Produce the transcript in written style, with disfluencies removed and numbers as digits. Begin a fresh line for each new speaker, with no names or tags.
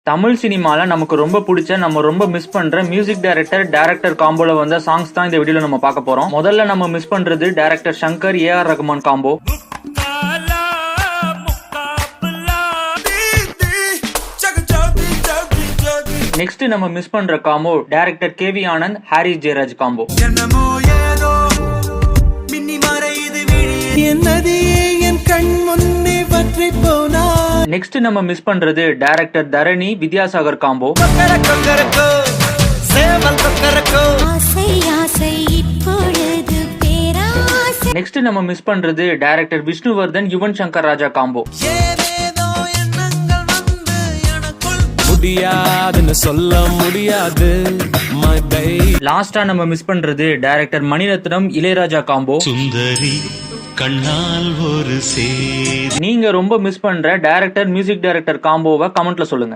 தமிழ் சினிமால நமக்கு ரொம்ப பிடிச்ச நம்ம ரொம்ப மிஸ் பண்ற மியூசிக் டைரக்டர் காம்போல வந்த சாங்ஸ் தான் இந்த வீடியோல நம்ம பார்க்க போறோம். முதல்ல நம்ம மிஸ் பண்றது director Shankar A R Rahman combo. Next நம்ம மிஸ் பண்ற combo director K V Anand Harris Jayaraj combo. Next நம்ம மிஸ் பண்றது director Dharani Vidyasagar combo. Next நம்ம மிஸ் பண்றது டைரக்டர் விஷ்ணுவர்தன் யுவன் சங்கர் ராஜா காம்போ. சொல்ல முடியாது. லாஸ்டா நம்ம மிஸ் பண்றது டைரக்டர் மணிரத்னம் இளையராஜா காம்போ. சுந்தரி கண்ணால் ஒரு நீங்க ரொம்ப மிஸ் பண்ற டைரக்டர் மியூசிக் டைரக்டர் காம்போவை கமெண்ட்ல சொல்லுங்க.